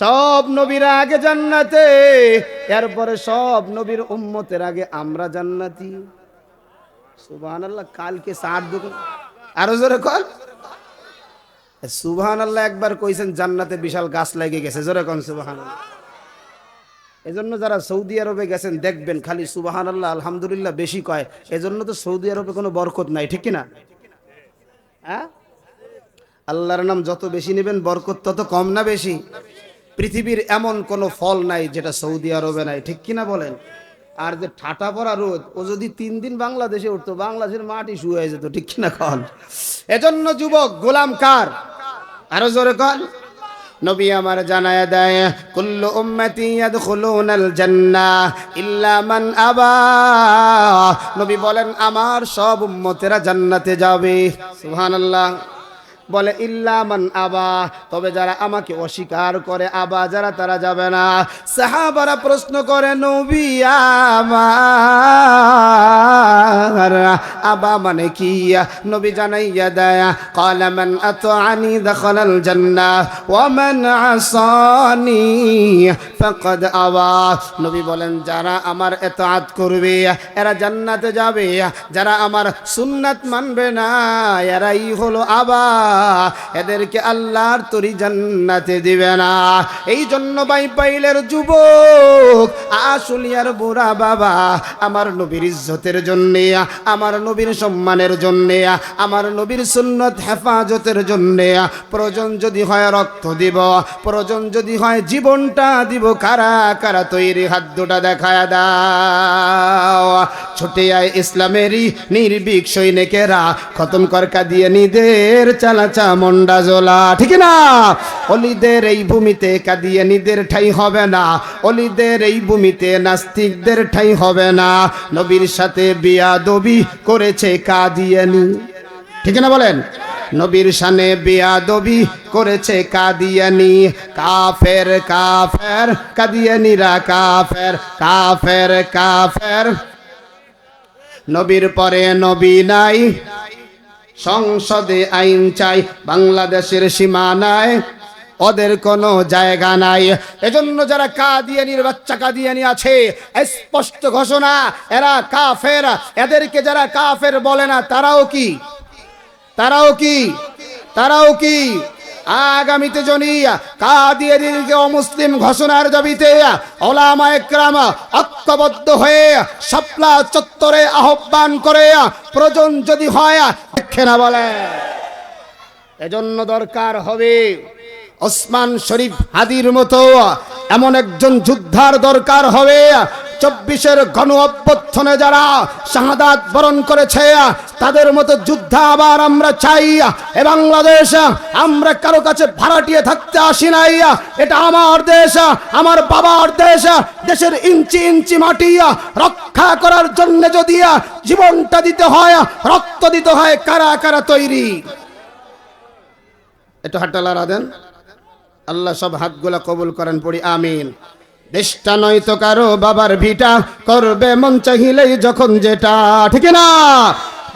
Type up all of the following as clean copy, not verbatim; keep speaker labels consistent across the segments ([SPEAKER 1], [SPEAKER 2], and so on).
[SPEAKER 1] সব নবীরা আগে জান্নাতে, এরপরে সব নবীর উম্মতের আগে আমরা জান্নাতি। সুবহানাল্লাহ। কালকে চার দোকান আরো জোরে কর সুবহানাল্লাহ। একবার কইছেন জান্নাতে বিশাল গাছ লেগে গেছে, জোরে কোন সুবহানাল্লাহ। এজন্য যারা সৌদি আরবে গেছেন দেখবেন খালি সুবহানাল্লাহ আলহামদুলিল্লাহ বেশি কয়, এজন্য তো সৌদি আরবে কোনো বরকত নাই, ঠিক কি না? হ্যাঁ, আল্লাহর নাম যত বেশি নেবেন বরকত তত কম না বেশি? পৃথিবীর এমন কোন ফল নাই যেটা সৌদি আরবে নাই, ঠিক কিনা বলেন? আর যে ঠাটা পড়া রোদ, ও যদি 3 দিন বাংলাদেশে উঠতো বাংলাদেশের মাটি শুয়ে যেত, ঠিক কিনা কন? এজন্য যুবক গোলাম কার? আরো জোরে কন। নবী আমার জানায়া দেয় কুল্লু উম্মতি ইয়াদখুলুনাল জান্নাহ ইল্লা মান আবা। নবী বলেন আমার সব উম্মতেরা জান্নাতে যাবে। সুবহানাল্লাহ। বলে ইল্লা মান আবা, তবে যারা আমাকে অস্বীকার করে, আবা যারা, তারা যাবে না। সাহাবারা প্রশ্ন করে নবী আমার আবা মানে কি? নবী জানাইয়া দেয় ক্বালা মান আতাআনি দাখালাল জান্নাহ ওয়া মান আসানি ফাকাদ আবা। নবী বলেন যারা আমার ইতাআত করবে এরা জান্নাতে যাবে, যারা আমার সুন্নাত মানবে না এরাই হলো আবা, এদেরকে আল্লাহর তরি জান্নাতে দিবে না। এই জন্য বাইপাইলের যুবক, আশুলিয়ার বুড়া বাবা, আমার নবীর ইজ্জতের জন্যে, আমার নবীর সম্মানের জন্যে, আমার নবীর সুন্নত হেফাজতের জন্যে প্রয়োজন যদি হয় রক্ত দিব, প্রয়োজন যদি হয় জীবনটা দিব। কারা কারা তৈরি? হাত দুটা দেখায় দাও। ছুটে আয় ইসলামেরই নির্ভীক সৈনিকেরা, খতম কর কাদিয়ানীদের চালাচা মন্ডা জোলা, ঠিক না? অলিদের এই ভূমিতে কাদিয়ানীদের ঠাঁই হবে না, অলিদের এই ভূমিতে নাস্তিকদের ঠাঁই হবে না। নবীর সাথে বেয়াদবি করেছে কাদিয়ানী, ঠিক না বলেন? নবীর শানে বেয়াদবি করেছে কাদিয়ানী। কাফের কাফের কাদিয়ানীরা কাফের কাফের কাফের। নবীর পরে নবী নাই, সংসদে আইন চাই, বাংলাদেশের সীমানায় ওদের কোনো জায়গা নাই। এজন্য যারা কাদিয়ানীর বাচ্চা কাদিয়ানী আছে, স্পষ্ট ঘোষণা এরা কাফের। এদেরকে যারা কাফের বলে না তারাও কি? তারাও কি? তারাও কি? আগামীতে জনি কাদিয়ানীকে অমুসলিম ঘোষণার দাবিতে ওলামায়ে কেরাম ঐক্যবদ্ধ হয়ে শাপলা চত্বরে আহ্বান করে প্রয়োজন যদি হয় দেখে না বলে। এজন্য দরকার হবে ওসমান শরীফ হাদির মতো এমন একজন যোদ্ধার দরকার হবে। 24-এর গণ অভ্যুত্থানে যারা শাহাদাত বরণ করেছে তাদের মতো যোদ্ধা আবার আমরা চাই। এ বাংলাদেশ আমরা কারো কাছে ভাড়াটিয়ে থাকতে আসি নাই, এটা আমার দেশ, আমার বাবার দেশ। দেশের ইঞ্চি ইঞ্চি মাটি রক্ষা করার জন্য যদি জীবনটা দিতে হয়, রক্ত দিতে হয়, কারা কারা তৈরি? একটু হাতটা লাড়া দেন। আল্লাহ সব হাতগুলা কবুল করেন, পড়ি আমিন। দেশটা নয়তো কারো বাবার ভিটা, করবে মন চাহিলেই যখন যেটা, ঠিক না?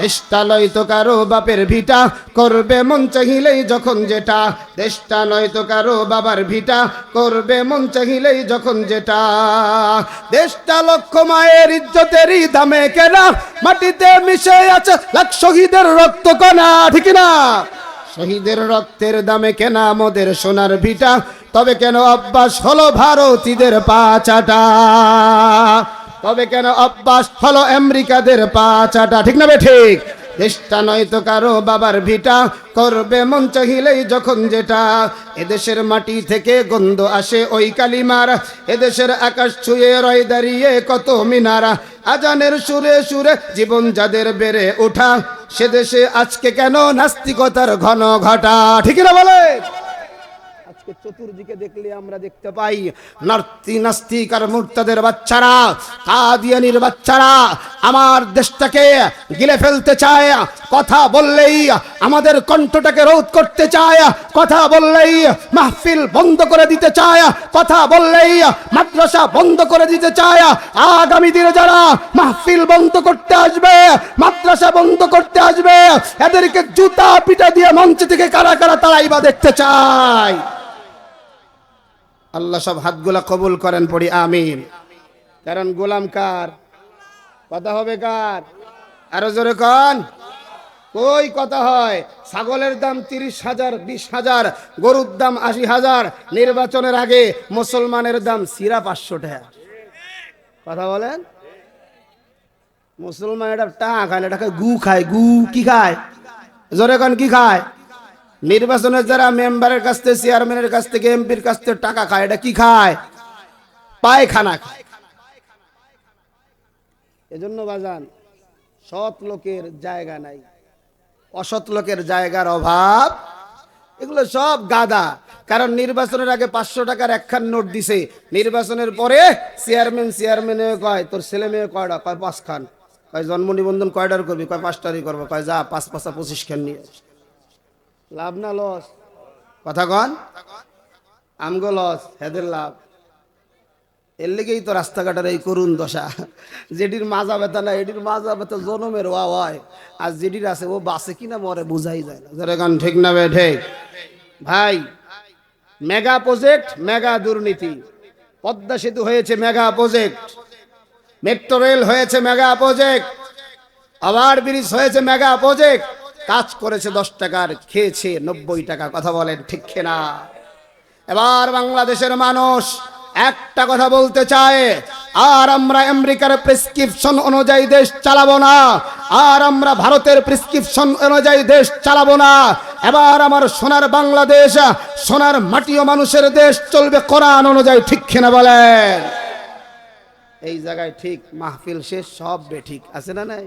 [SPEAKER 1] দেশটা নয়তো কারো বাপের ভিটা, করবে মন চাহিলেই যখন যেটা। দেশটা নয়তো কারো বাবার ভিটা, করবে মন চাহিলেই যখন যেটা। দেশটা লক্ষ মায়ের ইজ্জতেরই দামে কেনা, মাটিতে মিশে আছে লাখ শহীদের রক্ত কণা, ঠিক না? শহীদের রক্তের দামে কেনা মোদের সোনার ভিটা, তবে কেন অভ্যাস হলো ভারতীদের পা চাটা? তবে কেন অভ্যাস হলো আমেরিকাদের পা চাটা, ঠিক না বে ঠিক? দেশটা নয়তো কারো বাবার ভিটা, করবে মন চাহিলেই যখন যেটা। এদেশের মাটি থেকে গন্ধ আসে ওই কালিমার, এদেশের আকাশ ছুঁয়ে রয় দাঁড়িয়ে কত মিনারা। আজানের সুরে সুরে জীবন যাদের বেড়ে ওঠা, সে দেশে আজকে কেন নাস্তিকতার ঘন ঘটা, ঠিক না বলে? আজকে চতুর্দিকে দেখলে আমরা দেখতে পাই নাস্তিক আর মুরতাদের বাচ্চারা, কাদিয়ানীর বাচ্চারা আমার দেশটাকে গিলে ফেলতে চায়। কথা বললেই আমাদের কণ্ঠটাকে রোধ করতে চায়, কথা বললেই মাহফিল বন্ধ করে দিতে চায়, কথা বললেই মাদ্রাসা বন্ধ করে দিতে চায়। আগামী দিনে যারা মাহফিল বন্ধ করতে আসবে, মাদ্রাসা বন্ধ করতে আসবে, এদেরকে জুতা পিটা দিয়ে মঞ্চ থেকে কারা কারা তারাই বা দেখতে চায়। আল্লাহ সব হাতগুলা কবুল করেন, পড়ি আমিন। কারণ গোলাম কার? কথা হবে কার? আরো জোরে কন। কই কথা হয়? ছাগলের দাম 30,000, 20,000, গরুর দাম 80,000। নির্বাচনের আগে মুসলমানের দাম সিরা 500 টাকা। কথা বলেন। মুসলমান এটা টাকা খায় না, এটা খায় গু খায়। গু কি খায়? জোরে কন কি খায়? নির্বাচনের যারা মেম্বারের কাছ থেকে, চেয়ারম্যানের কাছ থেকে, এমপির কাছ থেকে টাকা খায়, এটা কি খায়? পায়খানা খায়। এজন্য বাজান, সৎ লোকের জায়গা নাই, অসৎ লোকের জায়গার অভাব। এগুলো সব গাদা। কারণ নির্বাচনের আগে 500 টাকার একখান নোট দিছে, নির্বাচনের পরে চেয়ারম্যানে কয় তোর ছেলে মেয়ে কয়টা? কয় 5 খান। কয় জন্ম নিবন্ধন কয়টার করবি? কয় 5টারই করবো। কয় যা 5 5 25 খান নিয়ে আস। লাভ না লস? কথা কন। আমগো লস, হেদের লাভ। এর লেগেই তো রাস্তাঘাটের এই করুণ দশা। যেটির মাজা ব্যথা না, এটির মাজা ব্যথা জনমের হয়। আর যেটির আছে ও বাসে কিনা মরে বুঝাই যায় না। যারা গান ঠিক না বে ঠিক? ভাই, মেগা প্রজেক্ট, মেগা দুর্নীতি। পদ্মা সেতু হয়েছে মেগা প্রজেক্ট, মেট্রো রেল হয়েছে মেগা প্রজেক্ট, ওভার ব্রিজ হয়েছে মেগা প্রজেক্ট। কাজ করেছে 10 টাকার, খেয়েছে 90 টাকা। কথা বলেন ঠিক না? এবার বাংলাদেশের মানুষ একটা কথা বলতে চায়, আর আমরা আমেরিকার প্রেসক্রিপশন অনুযায়ী দেশ চালাবো না, আর আমরা ভারতের প্রেসক্রিপশন অনুযায়ী দেশ চালাবো না। এবার আমার সোনার বাংলাদেশ, সোনার মাটি ও মানুষের দেশ চলবে কোরআন অনুযায়ী। ঠিক কিনা বলেন? এই জায়গায় ঠিক মাহফিল শেষ, সব বেঠিক আছে না নাই?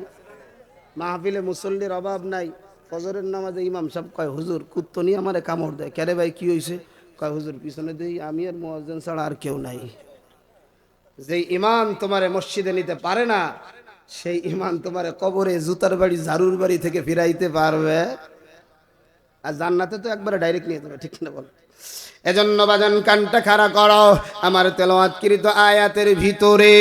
[SPEAKER 1] মাহফিলে মুসল্লির অভাব নাই। ফজরের নামাজে ইমাম সাহেব কয় হুজুর কুত্তনি আমারে কামড় দেয়। কেরে ভাই কি হয়েছে? কয় হুজুর পিছনে দেই আমি আর মুয়াজ্জিন ছাড়া আর কেউ নাই। যেই ইমাম তোমারে মসজিদে নিতে পারে না, সেই ইমাম তোমারে কবরে জুতার বাড়ি, ঝাড়ুর বাড়ি থেকে ফিরাইতে পারবে। আর জান্নাতে তো একবারে ডাইরেক্ট নিয়ে যাবে। ঠিক না বল? এজন্য বাজান কানটা খাড়া করো। আমার তেলাওয়াতকৃত আয়াতের ভিতরে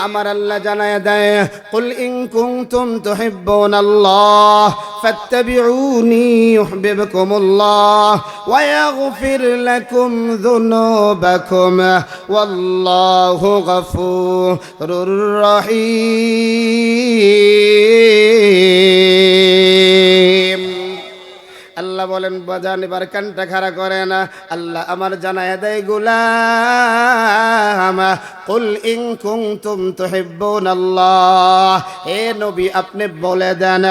[SPEAKER 1] আমার আল্লাহ জানায় দেয়, কুল ইন কুনতুম তুহিব্বুনাল্লাহ ফাত্তাবিউনি ইউহিব্বুকুমুল্লাহ ওয়া ইয়াগফির লাকুম যুনুবাকুম ওয়াল্লাহু গফুরুর রহিম। আল্লাহ বলেন বাজান এবার কানটা খাড়া করে না। আল্লাহ আমার জানায় দেয়, গোলাম কুল ইন কুনতুম তুহিব্বুনাল্লাহ, হে নবী আপনি বলে দেন,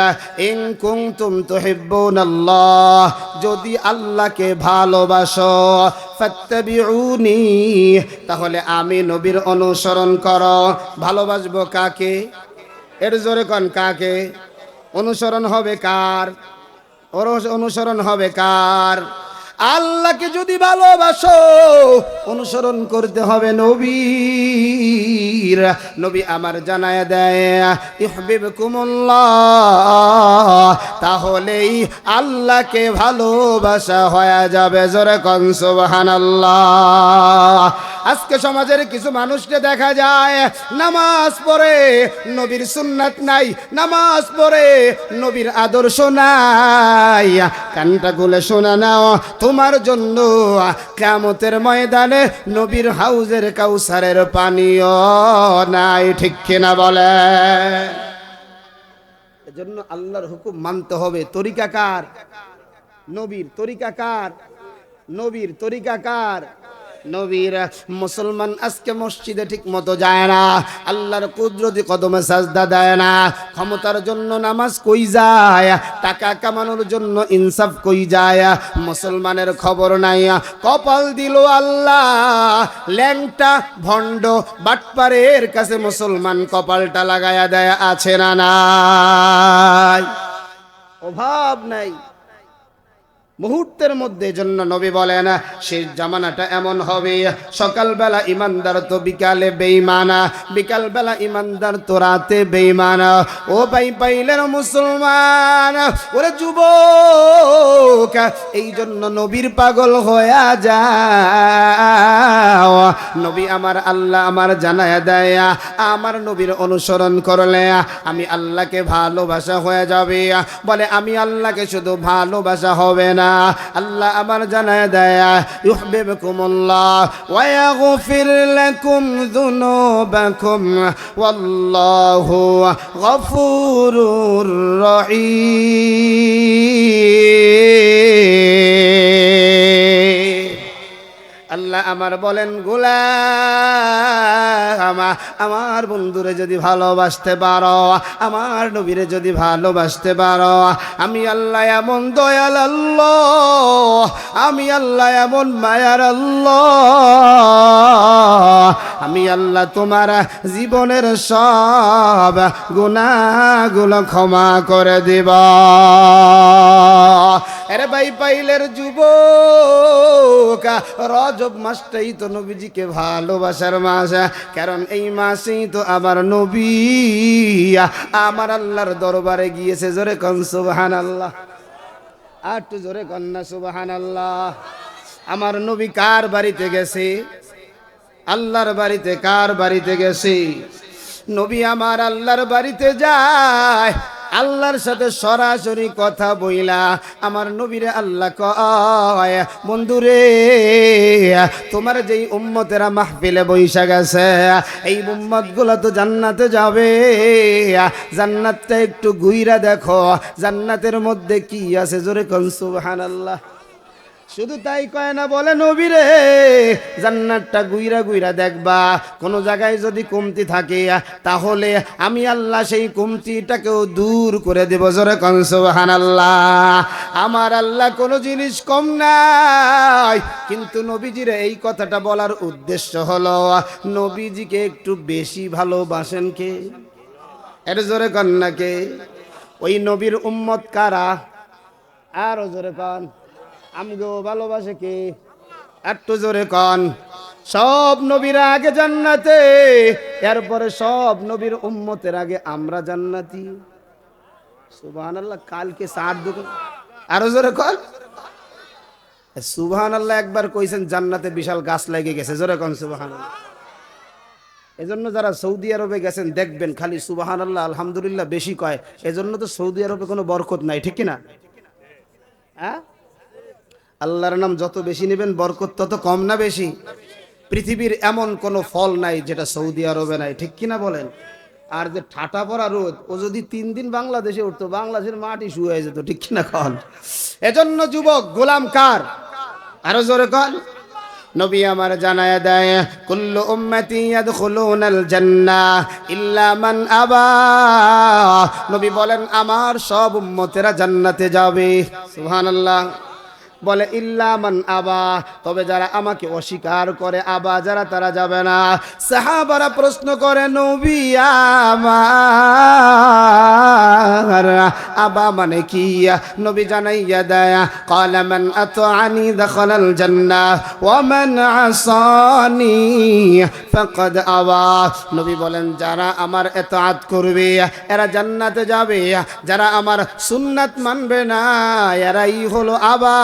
[SPEAKER 1] ইন কুনতুম তুহিব্বুনাল্লাহ, যদি আল্লাহকে ভালোবাসো, ফাত্তাবিউনি, তাহলে আমি নবীর অনুসরণ করো। ভালোবাসবো কাকে? এর জোরে কোন কাকে? অনুসরণ হবে কার? অনুসরণ হবে কার? আল্লাহকে যদি ভালোবাসো, অনুসরণ করতে হবে নবীর। নবী আমার জানায় দেয় ইউহিব্বুকুমুল্লাহ, তাহলেই আল্লাহকে ভালোবাসা হয়ে যাবে। জোরে কোন সুবহানাল্লাহ। আজকে সমাজের কিছু মানুষকে দেখা যায় নামাজ পড়ে, নবীর সুন্নাত নাই, নামাজ পড়ে নবীর আদর্শ নাই। কানটা খুলে শোনা নাও, তোমার জন্য কিয়ামতের ময়দানে নবীর হাউজের কাউসারের পানিও নাই। ঠিক কিনা বলে? এজন্য আল্লাহর হুকুম মানতে হবে। তরিকা কার? নবীর। তরিকা কার? নবীর। তরিকা কার? নবীর। মুসলমান আজকে মসজিদে ঠিক মতো যায় না, আল্লাহর কুদরতি কদমে সাজদা দেয় না। ক্ষমতার জন্য নামাজ কই যায়, টাকা কামানোর জন্য ইনসাফ কই যায়, মুসলমানের খবর নাই। কপাল দিল আল্লাহ, ল্যাংটা ভণ্ড বাটপারের কাছে মুসলমান কপালটা লাগায়া দেয়। আছে না নাই? অভাব নাই মুহূর্তের মধ্যে। জন্য নবী বলেন শেষ জামানাটা এমন হবে, সকালবেলা ইমানদার তো বিকালে বেঈমানা, বিকালবেলা ইমানদার তো রাতে বেঈমানা। ও ভাই পাইলেন মুসলমান, ওরে যুবক, এই জন্য নবীর পাগল হয়ে যাও। নবী আমার আল্লাহ আমার জানায়া দেয় আমার নবীর অনুসরণ করলে আমি আল্লাহকে ভালোবাসা হয়ে যাবে। বলে আমি আল্লাহকে শুধু ভালোবাসা হবে না, আল্লাহ আমার জানায়া দেয় ইউহিব্বুকুমুল্লাহ ওয়া ইয়াগফির লাকুম যুনুবাকুম ওয়াল্লাহু গফুরুর রহিম। আল্লাহ আমার বলেন গোলাম আমার বন্ধুরে যদি ভালোবাসতে পারো, আমার নবীরে যদি ভালোবাসতে পারো, আমি আল্লাহ এমন দয়াল আল্লাহ, আমি আল্লাহ এমন মায়ার আল্লাহ, আমি আল্লাহ তোমার জীবনের সব গুনাহগুলো ক্ষমা করে দিব। আরে ভাই পাইলের যুবক, রজব মাসটাই তো নবীজিকে ভালোবাসার মাস, কারণ এই মাসেই তো আমার নবী আমার আল্লাহর দরবারে গিয়েছে। জোরে কোন সুবহানাল্লাহ, আর একটু জোরে কোন না সুবহানাল্লাহ। আমার নবী কার বাড়িতে গেছে? আল্লাহর বাড়িতে। কার বাড়িতে গেছে? নবী আমার আল্লাহর বাড়িতে যায়, আল্লাহর সাথে সরাসরি কথা বইলা আমার নবীরে আল্লাহ কয়, বন্ধুরে তোমার যেই উম্মতেরা মাহফিলে বইসা গেছে, এই উম্মতগুলো তো জান্নাতে যাবে, জান্নাতটা একটু ঘুইরা দেখো, জান্নাতের মধ্যে কি আছে। জোরে কোন সুবহানাল্লাহ। শুধু তাই কয় না, বলে নবীরে জান্নাতটা গুইরা গুইরা দেখবা, কোন জায়গায় যদি কমতি থাকে তাহলে আমি আল্লাহ সেই কমতিটাকেও দূর করে দেব। জোরে কোন সুবহানাল্লাহ। আমার আল্লাহ কোনো জিনিস কম নাই, কিন্তু নবীজির এই কথাটা বলার উদ্দেশ্য হলো নবীজিকে একটু বেশি ভালোবাসেন কে? এর জোরে কোন না কে? ওই নবীর উম্মত কারা? আরো জোরে কোন। আমগো ভালোবাসে কে? একটু জোরে কন। সব নবীর আগে জান্নাতে, এরপরে সব নবীর উম্মতের আগে আমরা জান্নাতি। সুবহানাল্লাহ। কালকে সার দুটো আরো জোরে কন। সুবহানাল্লাহ একবার কইছেন, জান্নাতে বিশাল গাছ লেগে গেছে। জোরে কন সুবহানাল্লাহ। এজন্য যারা সৌদি আরবে গেছেন দেখবেন খালি সুবহানাল্লাহ আলহামদুলিল্লাহ বেশি কয়, এজন্য তো সৌদি আরবে কোনো বরকত নাই, ঠিক কিনা? হ্যাঁ, আল্লাহর নাম যত বেশি নেবেন বরকত তত কম না বেশি? পৃথিবীর এমন কোনো ফল নাই যেটা সৌদি আরবে নাই, ঠিক কিনা বলেন? আর যে ঠাটা পড়া রোদ, ও যদি 3 দিন বাংলাদেশে উঠতো, বাংলাদেশের মাটি শুয়ে যেত, ঠিক কিনা কন? এজন্য যুবক, গোলাম কার? আরো জোরে কন। নবী আমার জানায়া দেয়, কুল্লু উম্মতি ইয়াদখুলুনাল জান্নাহ ইল্লা মান আবা। নবী বলেন আমার সব উম্মতেরা জান্নাতে যাবে। সুবহানাল্লাহ। বলে ইল্লা মান আবা, তবে যারা আমাকে অস্বীকার করে, আবা যারা, তারা যাবে না। সাহাবারা প্রশ্ন করে, নবী আমার আবা মানে কি? নবী জানাইয়া দেয়, ক্বালা মান আতাআনি দাখালাল জান্নাহ ওয়া মান আসানি ফাকাদ আবা। নবী বলেন যারা আমার ইতাআত করবে এরা জান্নাতে যাবে, যারা আমার সুন্নাত মানবে না এরাই হলো আবা,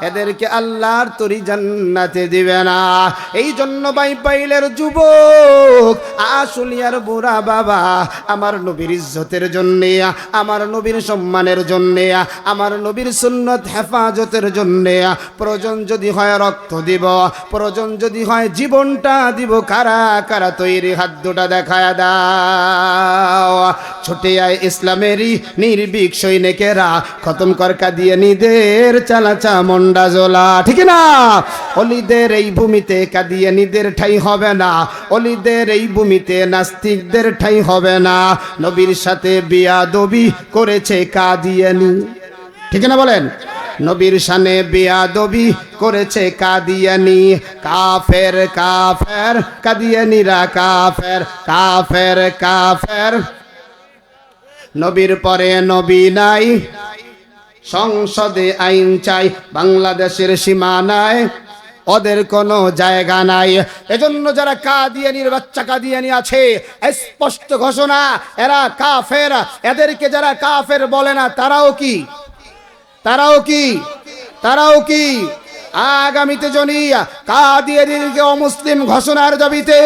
[SPEAKER 1] এদেরকে আল্লাহর তরি জান্নাতে দিবে না। এই জন্য ভাই পাইলের যুবক, আশুলিয়ার বুড়া বাবা, আমার নবীর ইজ্জতের জন্যে, আমার নবীর সম্মানের জন্যে, আমার নবীর সুন্নত হেফাজতের জন্যে প্রয়োজন যদি হয় রক্ত দিব, প্রয়োজন যদি হয় জীবনটা দিব। কারা কারা তৈরি? হাত দুটা দেখায় দাও। ছুটে আয় ইসলামেরই নির্ভীক সৈনিকেরা, খতম কর কাদিয়ানীদের চালাচা মন্ডা জোলা, ঠিক না? অলিদের এই ভূমিতে কাদিয়ানীদের ঠাঁই হবে না, অলিদের এই ভূমিতে নাস্তিকদের ঠাঁই হবে না। নবীর সাথে বেয়াদবি করেছে কাদিয়ানী, ঠিক না বলেন? নবীর শানে বেয়াদবি করেছে কাদিয়ানী। কাফের কাফের কাদিয়ানীরা কাফের, কাফের কাফের। নবীর পরে নবী নাই, সংসদে আইন চাই, বাংলাদেশের সীমানায় ওদের কোনো জায়গা নাই। এজন্য যারা কাদিয়ানির বাচ্চা কাদিয়ানি আছে, স্পষ্ট ঘোষণা, এরা কাফের। এদেরকে যারা কাফের বলে না তারাও কি? তারাও কি? তারাও কি? আগামীতে জনি কাদিয়ানীকে অমুসলিম ঘোষণার দাবিতে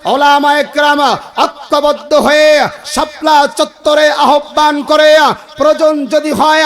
[SPEAKER 1] ওলামায়ে কেরাম ঐক্যবদ্ধ হয়ে শাপলা চত্বরে আহ্বান করে প্রয়োজন যদি হয়